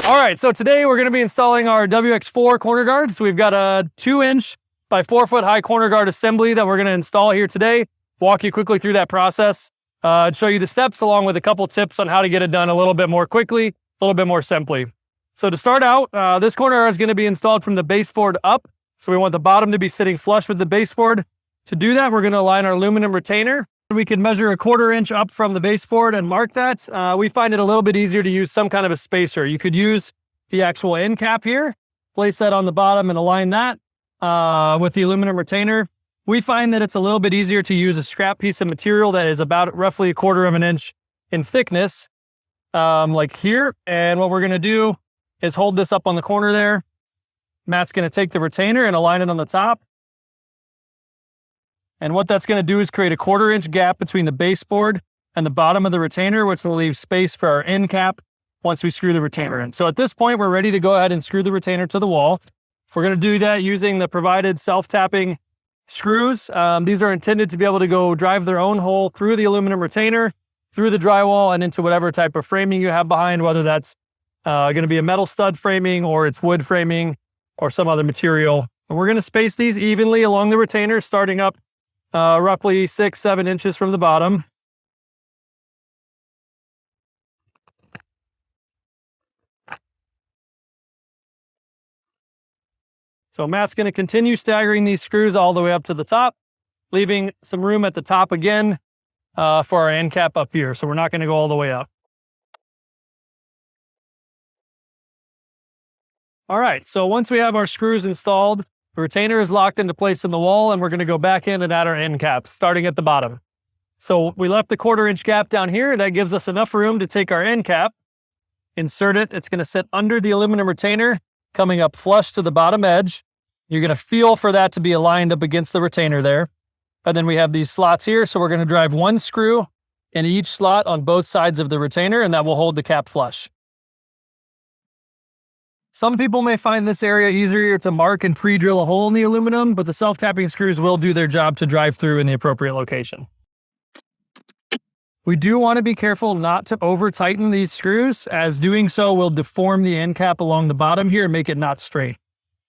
All right, so today we're gonna be installing our WX4 corner guard. So we've got a 2-inch by 4-foot high corner guard assembly that we're gonna install here today. Walk you quickly through that process, show you the steps along with a couple tips on how to get it done a little bit more quickly, a little bit more simply. So to start out, this corner guard is gonna be installed from the baseboard up. So we want the bottom to be sitting flush with the baseboard. To do that, we're gonna align our aluminum retainer. We can measure a 1/4 inch up from the baseboard and mark that. We find it a little bit easier to use some kind of a spacer. You could use the actual end cap here, place that on the bottom and align that with the aluminum retainer. We find that it's a little bit easier to use a scrap piece of material that is about roughly 1/4 inch in thickness, like here. And what we're gonna do is hold this up on the corner there. Matt's gonna take the retainer and align it on the top. And what that's going to do is create a 1/4 inch gap between the baseboard and the bottom of the retainer, which will leave space for our end cap once we screw the retainer in. So at this point, we're ready to go ahead and screw the retainer to the wall. We're going to do that using the provided self-tapping screws. These are intended to be able to go drive their own hole through the aluminum retainer, through the drywall, and into whatever type of framing you have behind, whether that's going to be a metal stud framing or it's wood framing or some other material. And we're going to space these evenly along the retainer, starting up roughly 6-7 inches from the bottom. So Matt's going to continue staggering these screws all the way up to the top, leaving some room at the top again for our end cap up here. So we're not going to go all the way up. All right, so once we have our screws installed, the retainer is locked into place in the wall, and we're going to go back in and add our end caps, starting at the bottom. So we left the 1/4 inch gap down here. That gives us enough room to take our end cap, insert it. It's going to sit under the aluminum retainer, coming up flush to the bottom edge. You're going to feel for that to be aligned up against the retainer there. And then we have these slots here, so we're going to drive one screw in each slot on both sides of the retainer, and that will hold the cap flush. Some people may find this area easier to mark and pre-drill a hole in the aluminum, but the self-tapping screws will do their job to drive through in the appropriate location. We do want to be careful not to over-tighten these screws, as doing so will deform the end cap along the bottom here and make it not straight.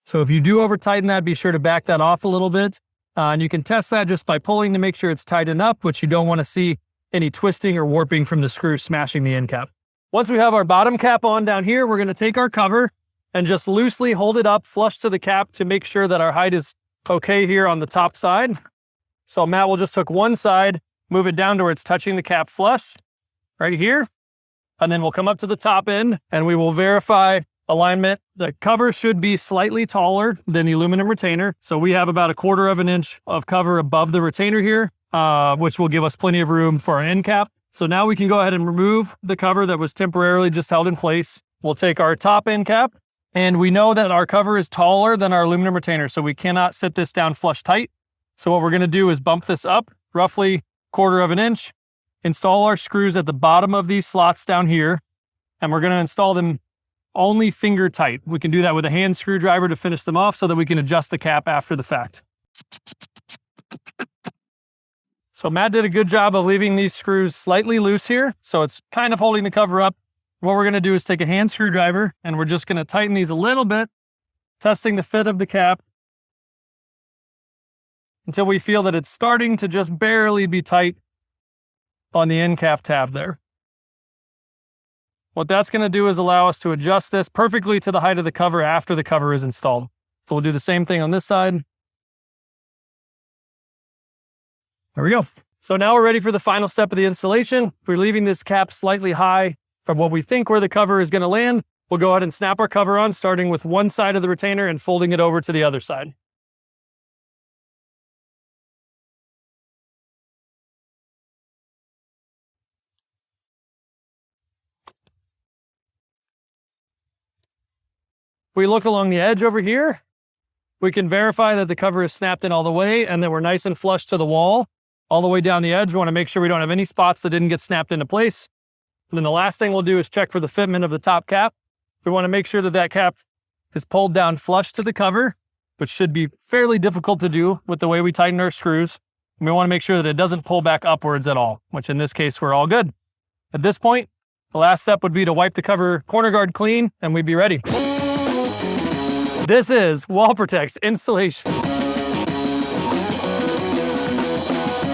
So if you do over-tighten that, be sure to back that off a little bit. And you can test that just by pulling to make sure it's tightened up, but you don't want to see any twisting or warping from the screw smashing the end cap. Once we have our bottom cap on down here, we're going to take our cover and just loosely hold it up flush to the cap to make sure that our height is okay here on the top side. So Matt will just hook one side, move it down to where it's touching the cap flush, right here. And then we'll come up to the top end and we will verify alignment. The cover should be slightly taller than the aluminum retainer. So we have about a 1/4 inch of cover above the retainer here, which will give us plenty of room for our end cap. So now we can go ahead and remove the cover that was temporarily just held in place. We'll take our top end cap. And we know that our cover is taller than our aluminum retainer, so we cannot sit this down flush tight. So what we're going to do is bump this up roughly 1/4 inch, install our screws at the bottom of these slots down here, and we're going to install them only finger tight. We can do that with a hand screwdriver to finish them off so that we can adjust the cap after the fact. So Matt did a good job of leaving these screws slightly loose here, so it's kind of holding the cover up. What we're going to do is take a hand screwdriver and we're just going to tighten these a little bit, testing the fit of the cap until we feel that it's starting to just barely be tight on the end cap tab there. What that's going to do is allow us to adjust this perfectly to the height of the cover after the cover is installed. So we'll do the same thing on this side. There we go. So now we're ready for the final step of the installation. We're leaving this cap slightly high from what we think where the cover is going to land. We'll go ahead and snap our cover on, starting with one side of the retainer and folding it over to the other side. We look along the edge over here. We can verify that the cover is snapped in all the way and that we're nice and flush to the wall. All the way down the edge, we want to make sure we don't have any spots that didn't get snapped into place. And then the last thing we'll do is check for the fitment of the top cap. We want to make sure that that cap is pulled down flush to the cover, which should be fairly difficult to do with the way we tighten our screws. And we want to make sure that it doesn't pull back upwards at all, which in this case, we're all good. At this point, The last step would be to wipe the cover corner guard clean, and we'd be ready. This is Wall Protect's installation.